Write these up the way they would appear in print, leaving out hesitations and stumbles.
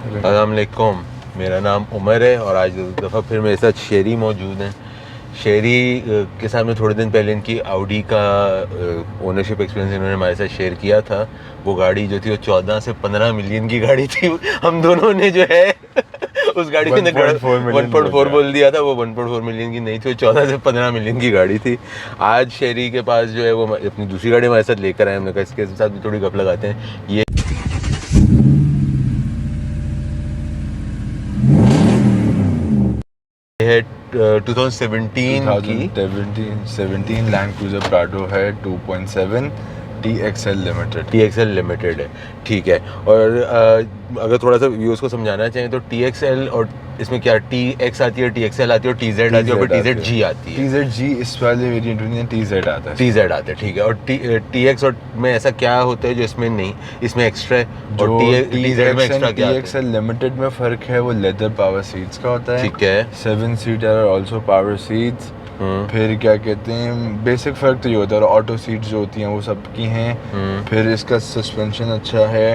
अस्सलाम वालेकुम, मेरा नाम उमर है और आज एक दफ़ा फिर मेरे साथ शेरी मौजूद हैं। शेरी के साथ में थोड़े दिन पहले इनकी ऑडी का ओनरशिप एक्सपीरियंस इन्होंने हमारे साथ शेयर किया था। वो गाड़ी जो थी वो 14 से 15 मिलियन की गाड़ी थी। हम दोनों ने जो है उस गाड़ी को 1.4 बोल दिया था। वो 1.4 मिलियन की नहीं थी, वो 14 से 15 मिलियन की गाड़ी थी। आज शेरी के पास जो है वो अपनी दूसरी गाड़ी हमारे साथ लेकर आए। हमने कहा इसके साथ भी थोड़ी गप लगाते हैं। ये है 2017 की 17 लैंड क्रूजर प्राडो है 2.7 TXL लिमिटेड है, ठीक है। और अगर थोड़ा सा व्यूअर्स को समझाना चाहें तो TXL और इसमें क्या TX आती है, TXL आती है और TZ आती है और फिर TZG आती है। TZG इस वाले वेरिएंट में TZ आता है, ठीक है। और TX और में ऐसा क्या होता है जो इसमें नहीं, इसमें एक्स्ट्रा है। और TZ में एक्स्ट्रा क्या है? TXL लिमिटेड में फ़र्क है, वो लेदर पावर सीट्स का होता है, ठीक है। 7 सीटर और ऑल्सो पावर सीट्स। फिर क्या कहते हैं, बेसिक फ़र्क तो ये होता है। और ऑटो सीट्स जो होती हैं वो सबकी हैं। फिर इसका सस्पेंशन अच्छा है,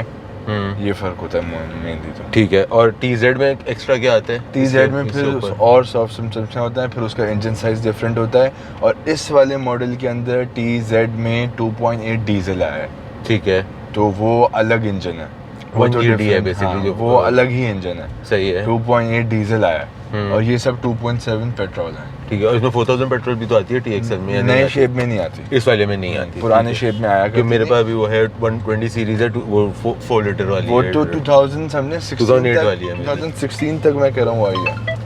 ये फ़र्क होता है मेनली तो। ठीक है। और TZ में एक्स्ट्रा क्या आता है? TZ में फिर और सॉफ्ट सस्पेंशन होता है, फिर उसका इंजन साइज़ डिफरेंट होता है। और इस वाले मॉडल के अंदर TZ में 2.8 डीजल आया है, ठीक है। तो वो अलग इंजन है, वो तो GD है बेसिकली, जो वो अलग ही इंजन है। सही है। 2.8 डीजल आया है और ये सब 2.7 पेट्रोल है। ठीक है। और इसमें 4000 पेट्रोल भी तो आती है TXL में? नए शेप में नहीं आती, इस वाले में नहीं आती, पुराने शेप में आया। कि मेरे पास भी वो है 120 सीरीज है, वो 4 लीटर वाली वो है। तो 2008 वाली है, 2016 तक मैं कह रहा हूँ आई है।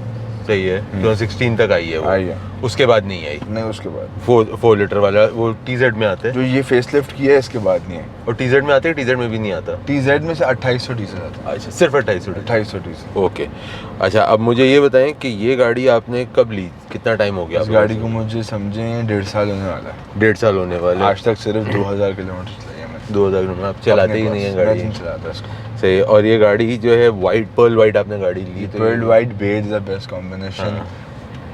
सही है, 2016 तक आई है वो। आई है, उसके बाद नहीं आई। नहीं, उसके बाद 4 लीटर वाला वो TZ में आता है, जो ये फेसलिफ्ट किया है इसके बाद नहीं है। और TZ में आते हैं, TZ में भी नहीं आता। TZ में से 2800 डीजल आता है। अच्छा, सिर्फ 2800 डीजल। ओके। अच्छा, अब मुझे ये बताएं कि ये गाड़ी आपने कब ली, कितना टाइम हो गया? इस गाड़ी को मुझे समझें 1.5 साल होने वाला है। 1.5 साल होने वाला है। आज तक सिर्फ 2000 किलोमीटर चलाई है मैंने। 2000 किलोमीटर? आप चलाते ही नहीं है गाड़ी? नहीं चलाता इसको। सही। और ये गाड़ी जो है वाइट, पर्ल वाइट आपने गाड़ी ली, तो pearl white beige the best combination.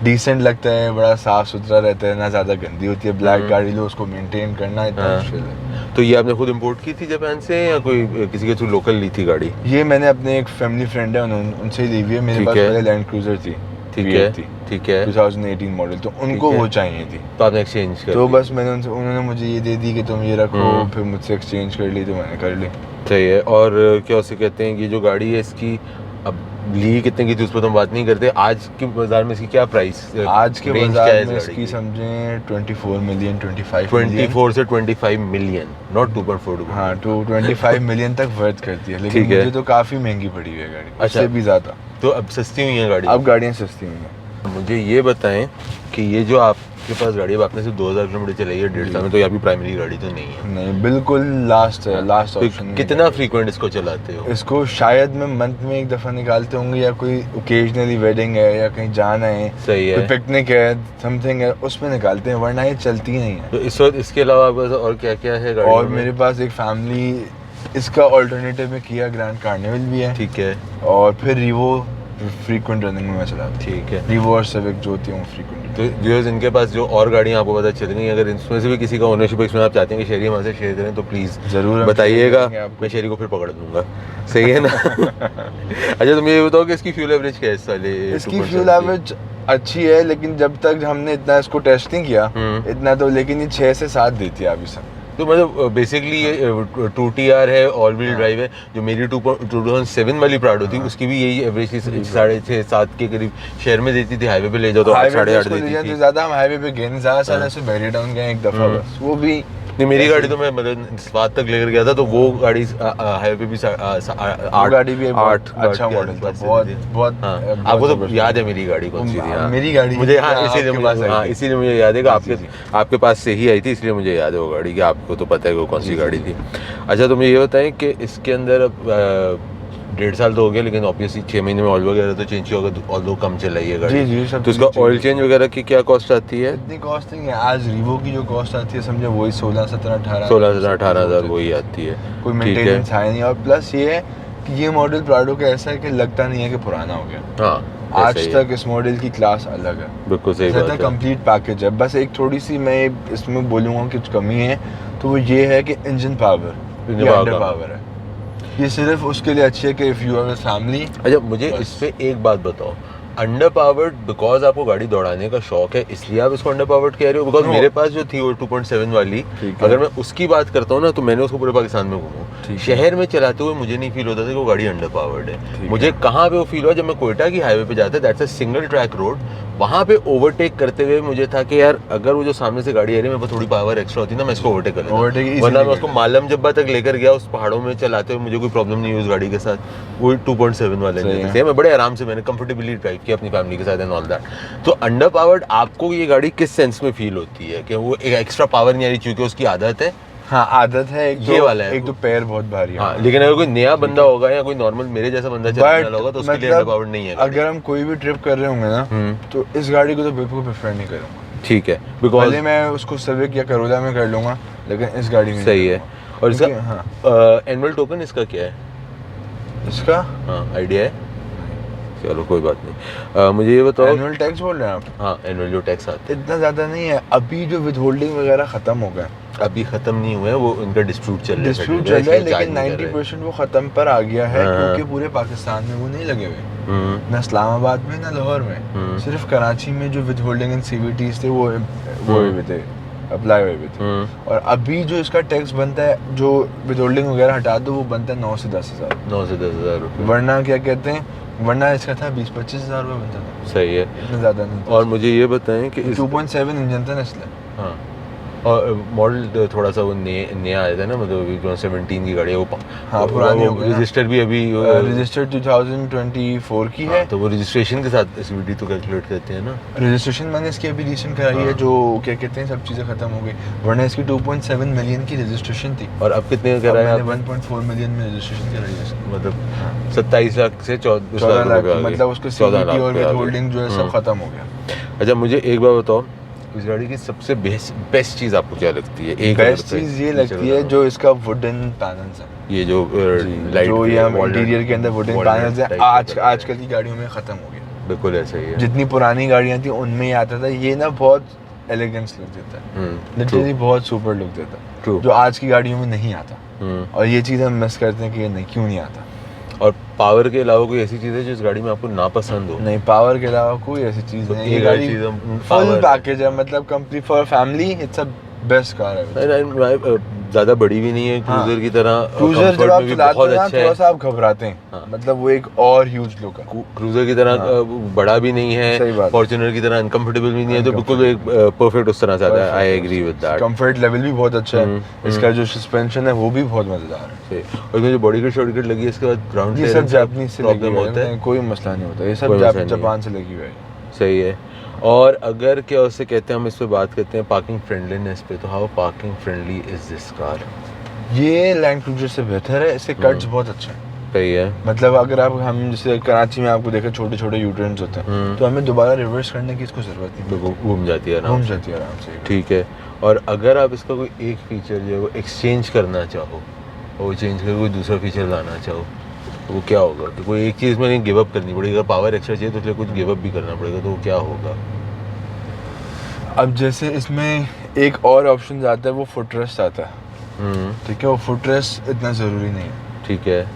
Decent लगता है, बड़ा साफ सुथरा रहता है, ना ज़्यादा गंदी होती है। ब्लैक गाड़ी लो, उसको मेंटेन करना इतना मुश्किल है। तो ये आपने खुद इंपोर्ट की थी जापान से या कोई किसी के थ्रू लोकल ली थी गाड़ी? ये मैंने अपने एक फैमिली फ्रेंड है उनसे ली हुई है। मेरे पास पहले लैंड क्रूजर थी, ठीक है, ठीक है, 2018 मॉडल, तो उनको वो चाहिए थी, तो आपने एक्सचेंज कर? तो बस मैंने उन्होंने मुझे ये दे दी कि तुम ये रखो, फिर मुझसे एक्सचेंज कर ली, तो मैंने कर ली। सही है। और क्या उसे कहते हैं, ये जो गाड़ी है इसकी अब ली कितने की थी उस पर तो हम बात नहीं करते। आज के बाजार में इसकी क्या प्राइस, आज के बाजार में इसकी समझें 24 मिलियन 24 से 25 मिलियन, नॉट 2.4। हाँ, 25 मिलियन तक वर्थ करती है, लेकिन मुझे तो काफ़ी महंगी पड़ी हुई है गाड़ी, उससे भी ज़्यादा। तो अब सस्ती हुई है गाड़ी? अब गाड़ियाँ सस्ती हुई हैं। मुझे ये बताएं कि ये जो आपके पास गाड़ी है, आपने सिर्फ 2000 किलोमीटर चलाई है 1.5 साल में, तो ये आपकी प्राइमरी गाड़ी तो नहीं है? नहीं, बिल्कुल लास्ट ऑप्शन। कितना फ्रीक्वेंट इसको चलाते हो? इसको शायद मैं मंथ में एक दफ़ा निकालते होंगे, या कोई ओकेजनली वेडिंग है या कहीं जाना है, सही है, कोई पिकनिक है, समथिंग है, उसमें निकालते हैं, वरना ये चलती ही नहीं है। तो इस वक्त इसके अलावा आपके पास और क्या क्या है गाड़ी? और मेरे पास एक फैमिली, इसका ऑल्टरनेटिव में किया ग्रैंड कार्निवल भी है, ठीक है, और फिर रिवो फ्रीक्वेंट रनिंग में मैं चलाता हूँ। ठीक है। रिवो और सिविक जो होती है वो फ्रीक्वेंट। तो व्यूअर्स, इनके पास जो और गाड़ियाँ आपको पता चल रही हैं, अगर इसमें से भी किसी का ओनरशिप एक्सपीरियंस आप चाहते हैं कि शेरी हमारे से शेयर करें, तो प्लीज़ ज़रूर बताइएगा, मैं शेरी को फिर पकड़ दूंगा। सही है ना? अच्छा, तुम ये बताओ कि इसकी फ्यूल एवरेज क्या है इस वाले? इसकी फ्यूल एवरेज अच्छी है, लेकिन जब तक हमने इतना इसको टेस्ट नहीं किया इतना, तो लेकिन ये 6 से 7 देती है अभी सब। तो मतलब बेसिकली ये 2TR है, ऑल व्हील ड्राइव है। जो मेरी 2007 वाली प्राडो थी, उसकी भी यही एवरेज थी, 6.5-7 के करीब शहर में देती थी। हाईवे पे ले जाओ तो 8.5 देती थी। ज़्यादा हम हाईवे पे गए नहीं, ज़्यादा साल ऐसे बैरी डाउन गए एक दफ़ा बस, वो भी नहीं। मेरी गाड़ी तो मैं मतलब स्वाद तक लेकर गया था, तो वो गाड़ी हाईवे पे भी 8 गाड़ी भी 8 अच्छा मॉडल था, बहुत। आपको तो याद है मेरी गाड़ी कौन सी थी? मेरी गाड़ी मुझे, हाँ, इसीलिए मुझे याद है कि आपके पास से ही आई थी, इसलिए मुझे याद है वो गाड़ी, कि आपको तो पता है वो कौन सी गाड़ी थी। अच्छा, तो मुझे ये बताएं कि इसके अंदर 1.5 साल तो हो गया, लेकिन ऑब्वियसली 6 महीने में ऑयल वगैरह तो चेंज होगा, और दो कम चलाई है गाड़ी। जी, सब तो उसका ऑयल चेंज वगैरह की क्या कॉस्ट आती है? इतनी कॉस्ट नहीं है। आज रिवो की जो कॉस्ट आती है समझे, वही 16,000-18,000 वही आती है। कोई मेंटेनेंस है नहीं। और प्लस ये है कि ये मॉडल प्राडो का ऐसा है कि लगता नहीं है कि पुराना हो गया। हाँ, आज तक इस मॉडल की क्लास अलग है, बिल्कुल सही बात है। कंप्लीट पैकेज है। बस एक थोड़ी सी मैं इसमें बोलूँगा कि कुछ कमी है, तो वो ये है कि इंजन पावर अंडर पावर है। ये सिर्फ उसके लिए अच्छी है कि इफ़ यू आर फैमिली। अच्छा मुझे इस पे एक बात बताओ, अंडर पावर्ड बिकॉज आपको गाड़ी दौड़ाने का शौक है इसलिए आप इसको अंडर पावर्ड कह रहे हो? बिकॉज मेरे पास जो थी वो 2.7 वाली, अगर मैं उसकी बात करता हूँ ना तो मैंने उसको पूरे पाकिस्तान में घूमा, शहर में चलाते हुए मुझे नहीं फील होता था कि वो गाड़ी अंडर पावर्ड है। मुझे कहाँ पे वो फील हुआ, जब मैं कोयटा की हाईवे पे जाता, that's a single track road, वहाँ पे ओवरटेक करते हुए मुझे था कि यार अगर वो जो सामने से गाड़ी आ रही है मेरे पास थोड़ी पावर एक्स्ट्रा होती ना, मैं इसको ओवरटेक कर लेता, वरना मैं उसको मालम जब्बा तक लेकर गया उस पहाड़ों में चलाते हुए, मुझे कोई प्रॉब्लम नहीं हुई उस गाड़ी के साथ। वो 2.7 वाले थे, मैं बड़े आराम से मैंने कंफर्टेबली ड्राइव किया अपनी फैमिली के साथ एंड ऑल दैट। तो अंडर पावर्ड आपको ये गाड़ी किस सेंस में फील होती है कि वो एक एक्स्ट्रा पावर नहीं आ रही क्योंकि उसकी आदत है? हाँ आदत है, एक ये वाला है, एक तो पैर बहुत भारी है। हाँ, लेकिन अगर कोई नया बंदा होगा या कोई नॉर्मल मेरे जैसा बंदा चलने वाला होगा तो उसके लिए अंडर पावर्ड नहीं है। अगर हम कोई भी ट्रिप कर रहे होंगे ना तो इस गाड़ी को तो बिल्कुल प्रेफर नहीं करूँगा। ठीक है, बिकॉज पहले मैं उसको सिविक या करोला में कर लूँगा, लेकिन इस गाड़ी में सही है। और इसका एनुअल टोकन इसका क्या है? इसका हाँ आइडिया है? चलो कोई बात नहीं। मुझे ये बताओ, एनुअल टैक्स बोल रहे हैं आप? हाँ एनुअल जो टैक्स आता है इतना ज़्यादा नहीं है, अभी जो विद होल्डिंग वगैरह ख़त्म हो गया, अभी ख़त्म नहीं हुआ है, वो उनका डिस्प्यूट चल रहा है, डिस्प्यूट चल रहा है, लेकिन 90% वो ख़त्म पर आ गया है क्योंकि पूरे पाकिस्तान में वो नहीं लगे हुए, ना इस्लामाबाद में ना लाहौर में, सिर्फ कराची में जो विद होल्डिंग एंड CVTs थे वो हुए थे, अप्लाई हुए थे। और अभी जो इसका टैक्स बनता है, जो विद होल्डिंग वगैरह हटा दो, वो बनता है 9 से 10 हज़ार, 9 से 10 हज़ार रुपये। वरना क्या कहते हैं, वरना इसका था 20-25 हज़ार रुपये बनता था। सही है, इतना ज़्यादा नहीं था। और मुझे ये बताएं कि 2.7 इंजन था ना इसलिए। हाँ, और मॉडल थोड़ा सा वो नया आया था ना, मतलब 2017 की गाड़ी है वो, हाँ पुरानी हो गई, रजिस्टर भी अभी रजिस्टर 2024 की है, तो वो रजिस्ट्रेशन के साथ CVT तो कैलकुलेट करते हैं ना। रजिस्ट्रेशन मैंने इसकी अभी रिसेंट कराई है, जो क्या कहते हैं सब चीज़ें ख़त्म हो गई, वरना इसकी 2.7 मिलियन की रजिस्ट्रेशन थी। और अब कितने का कराया? मैंने 1.4 मिलियन में रजिस्ट्रेशन कराई है इसकी, मतलब 27 लाख से 14 लाख, मतलब उसको CVT और विद होल्डिंग जो है सब खत्म हो गया। अच्छा मुझे एक बात बताओ, इस गाड़ी की सबसे बेस्ट चीज़ आपको क्या लगती है? एक बेस्ट चीज़ ये लगती है जो इसका वुडन पैनल्स है, ये जो लाइट जो ये हम इंटीरियर के अंदर वुडन पैनल्स है, आजकल की गाड़ियों में ख़त्म हो गया। बिल्कुल ऐसा ही है, जितनी पुरानी गाड़ियाँ थी उनमें ही आता था, ये ना बहुत एलिगेंस लुक देता है, लिटरली बहुत सुपर लुक देता है, जो आज की गाड़ियों में नहीं आता। और ये चीज़ हम मिस करते हैं कि ये नहीं, क्यों नहीं आता। और पावर के अलावा कोई ऐसी चीज़ है जो इस गाड़ी में आपको नापसंद हो? नहीं, पावर के अलावा कोई ऐसी चीज़ नहीं है, ये गाड़ी फुल पैकेज है, मतलब complete for family, it's a best car है। ज़्यादा बड़ी भी नहीं है, क्रूजर की तरह, क्रूजर जब आप चलाते हैं ना थोड़ा सा आप घबराते हैं, मतलब वो एक और ह्यूज लुक है, क्रूजर की तरह बड़ा भी नहीं है, फॉर्च्यूनर की तरह अनकंफर्टेबल भी नहीं है, तो बिल्कुल एक परफेक्ट उस तरह से आता है। I agree with that. Comfort level भी बहुत अच्छा है, इसका जो सस्पेंशन है वो भी बहुत मजेदार है, और इसमें जो बॉडी किट शॉडी किट लगी है इसके बाद ग्राउंड ये सब जापानीज से लगी होता है, कोई मसला नहीं होता, ये सब जापान से लगी हुई है। सही है। और अगर क्या उसे कहते हैं, हम इस पे बात करते हैं पार्किंग फ्रेंडलीनेस पे, तो how parking friendly is this car? ये लैंड क्रूजर से बेहतर है, इसके कट्स बहुत अच्छे हैं। सही है, मतलब अगर आप, हम जैसे कराची में आपको देखा छोटे छोटे यूटर्न्स होते हैं, तो हमें दोबारा रिवर्स करने की इसको ज़रूरत नहीं, घूम जाती है आराम से। ठीक है। और अगर आप इसका कोई एक फीचर जो है वो एक्सचेंज करना चाहो, वो चेंज करके कोई दूसरा फीचर लाना चाहो, तो वो क्या होगा? कि कोई एक चीज़ में गिव अप करनी पड़ेगी, अगर पावर एक्स्ट्रा चाहिए तो उसके कुछ गिव अप भी करना पड़ेगा, तो वो क्या होगा? अब जैसे इसमें एक और ऑप्शन आता है, वो फुटरेस्ट आता है, ठीक है, वो फुटरेस्ट इतना ज़रूरी नहीं है, ठीक है,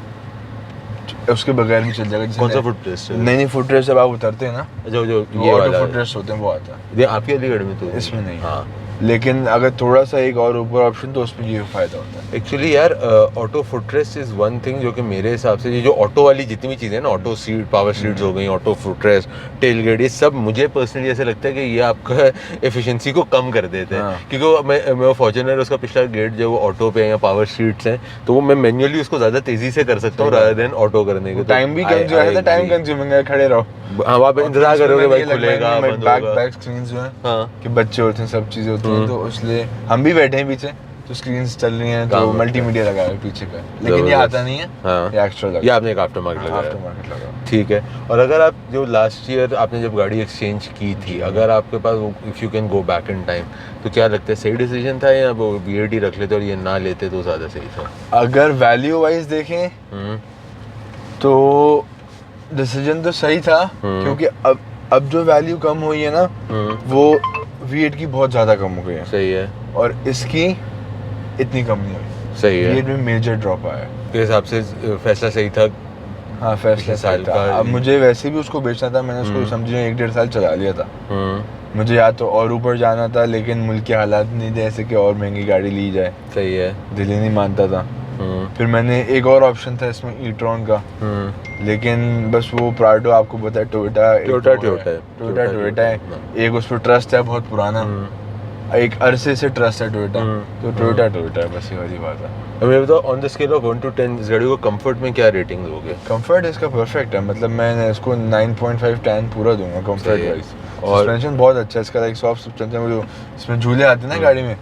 उसके बगैर भी चल जाएगा। कौन सा फुटरेस्ट है? नहीं, फुटरेस्ट जब आप उतरते हैं ना, जो ये वाला फुटरेस्ट होते हैं वो आता है, ये आपके अलीगढ़ में तो इसमें नहीं। हाँ, लेकिन अगर थोड़ा सा एक और ऊपर ऑप्शन, तो उसमें ये फ़ायदा होता है। एक्चुअली यार auto footrest is one thing जो कि मेरे हिसाब से ये जो ऑटो वाली जितनी भी चीज़ें हैं ना, ऑटो सीट, पावर सीट्स हो गई, ऑटो फुटरेस्ट, टेल गेट, ये सब मुझे पर्सनली ऐसा लगता है कि ये आपका एफिशिएंसी को कम कर देते हैं। क्योंकि मैं फॉर्च्यूनर उसका पिछला गेट जो वो ऑटो पे या पावर सीट्स हैं, तो वो मैं मैन्युअली उसको ज़्यादा तेज़ी से कर सकता हूँ रादर देन ऑटो करने के। टाइम भी कम जो है, टाइम कंज्यूमिंग है, खड़े रहो, हाँ, आप इंतजार करोगे भाई खुलेगा बंद होगा। बैक स्क्रीन जो है, हाँ, कि बच्चे होते हैं, सब चीज़ें होती हैं, तो इसलिए हम भी बैठे हैं पीछे, तो स्क्रीन्स चल रही हैं, तो मल्टीमीडिया लगा है पीछे का, लेकिन ये आता नहीं है। हाँ, ये एक्स्ट्रा लगा, ये आपने एक आफ्टर मार्केट लगा। ठीक है। और अगर आप जो लास्ट ईयर आपने जब गाड़ी एक्सचेंज की थी, अगर आपके पास if you can go back in time, तो क्या लगता है सही डिसीजन था या वो VAD रख लेते और ये ना लेते तो ज़्यादा सही था? अगर वैल्यू वाइज देखें तो डिसीजन तो सही था, क्योंकि अब जो वैल्यू कम हुई है ना, वो V8 की बहुत ज़्यादा कम हो गई है। सही है। और इसकी इतनी कम नहीं हुई। सही है। V8 में मेजर ड्रॉप आया है। आपके हिसाब से फैसला सही था? हाँ फैसला साल सही था। का अब मुझे वैसे भी उसको बेचना था, मैंने उसको समझिए 1-1.5 साल चला लिया था। मुझे या तो और ऊपर जाना था, लेकिन मुल्क के हालात नहीं थे ऐसे कि और महंगी गाड़ी ली जाए। सही है। दिल ही नहीं मानता था। फिर मैंने एक और ऑप्शन था इसमें ई-ट्रॉन का, लेकिन बस वो प्राडो आपको पता है टोयोटा है, एक उस पर ट्रस्ट है बहुत पुराना, एक अरसे से ट्रस्ट है टोयोटा, तो टोयोटा है, बस ये वाली बात है। अब ये बताओ on the scale of 1 to 10 इस गाड़ी को कंफर्ट में क्या रेटिंग दोगे? कंफर्ट इसका परफेक्ट है, मतलब मैं इसको 9.5-10 पूरा दूंगा कंफर्ट वाइज। और सस्पेंशन बहुत अच्छा है इसका, लाइक सॉफ्ट सस्पेंशन, वो जो इसमें झूले आते हैं ना गाड़ी में,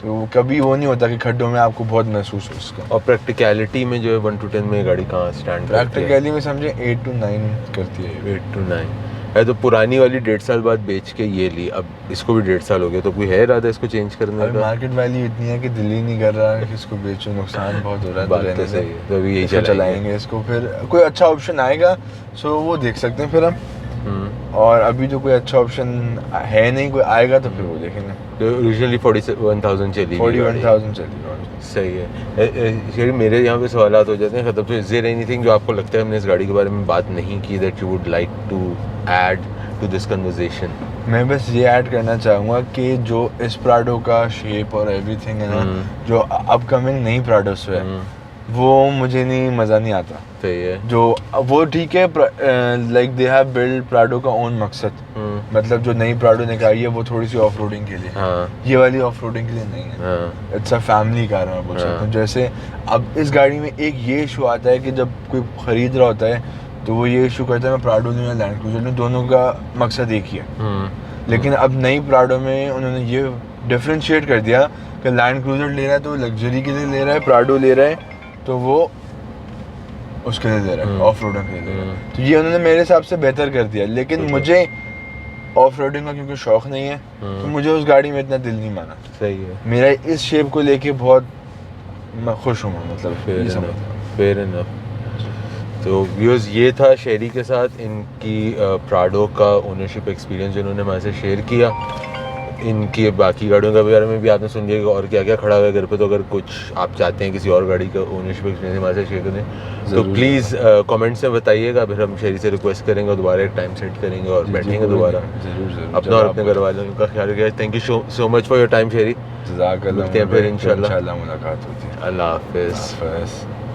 तो कभी वो नहीं होता कि खड्डों में आपको बहुत महसूस हो उसका। और प्रैक्टिकलिटी में जो है 1 to 10 में गाड़ी कहाँ स्टैंड करती है? प्रैक्टिकली में समझे 8 to 9 करती है। 8 to 9 है। तो पुरानी वाली 1.5 साल बाद बेच के ये ली, अब इसको भी 1.5 साल हो गया, तो कोई है इरादा इसको चेंज करने अभी का? मार्केट वैल्यू इतनी है कि दिल ही नहीं कर रहा है कि इसको बेचो, नुकसान बहुत हो रहा है। बात तो सही है, तो अभी यही इसको चलाएंगे इसको, फिर कोई अच्छा ऑप्शन आएगा सो वो देख सकते हैं फिर हम। और अभी तो कोई अच्छा ऑप्शन है नहीं, कोई आएगा तो फिर वो देखेंगे। तो ओरिजिनली 41,000 चली 41,000 चली। सही है। शेरी मेरे यहाँ पे सवालात हो जाते हैं ख़त्म। तो इज देयर एनीथिंग जो आपको लगता है हमने इस गाड़ी के बारे में बात नहीं की that you would like to add to this conversation? मैं बस ये ऐड करना चाहूँगा कि जो इस प्राडो का शेप और एवरीथिंग है ना, जो अपकमिंग नई प्राडोस है वो मुझे नहीं मज़ा नहीं आता। सही है। जो वो ठीक है, like they have build Prado का ओन मकसद, मतलब जो नई प्राडो निकाली है वो थोड़ी सी ऑफ रोडिंग के लिए। ये वाली ऑफ रोडिंग के लिए नहीं है। इट्स अ फैमिली कार मैं बोल सकता हूँ। जैसे अब इस गाड़ी में एक ये इशू आता है कि जब कोई खरीद रहा होता है तो वो ये इशू करता है मैं प्राडो लूँ या लैंड क्रूजर लूँ, दोनों का मकसद एक ही है। लेकिन अब नई प्राडो में उन्होंने ये डिफ्रेंशिएट कर दिया कि लैंड क्रूजर ले रहा है तो लग्जरी के लिए ले रहा है, प्राडो ले रहा है तो वो उसके लिए ले रहा है, ऑफ रोडिंग के लिए ले रहा है। तो ये उन्होंने मेरे हिसाब से बेहतर कर दिया। लेकिन मुझे ऑफ रोडिंग का क्योंकि शौक नहीं है तो मुझे उस गाड़ी में इतना दिल नहीं माना। सही है। मेरा इस शेप को लेके बहुत मैं खुश हूँ, मतलब फेयर इनफ। तो व्यूअर्स ये था शेरी के साथ इनकी प्राडो का ओनरशिप एक्सपीरियंस जो इन्होंने हमारे से शेयर किया। इनकी बाकी गाड़ियों के बारे में भी आपने सुन लिया और क्या क्या खड़ा हुआ है घर पे। तो अगर कुछ आप चाहते हैं किसी और गाड़ी का ओनरशिप एक्सपीरियंस हमारे साथ शेयर करें तो प्लीज़ कमेंट्स में बताइएगा, फिर हम शेरी से रिक्वेस्ट करेंगे और दोबारा एक टाइम सेट करेंगे और बैठेंगे दोबारा। अपना और अपने घर वालों का ख्याल रखिएगा। Thank you so much for your time शेरी। मिलते हैं फिर इंशाल्लाह, मुलाकात होती है। अल्लाह हाफिज़।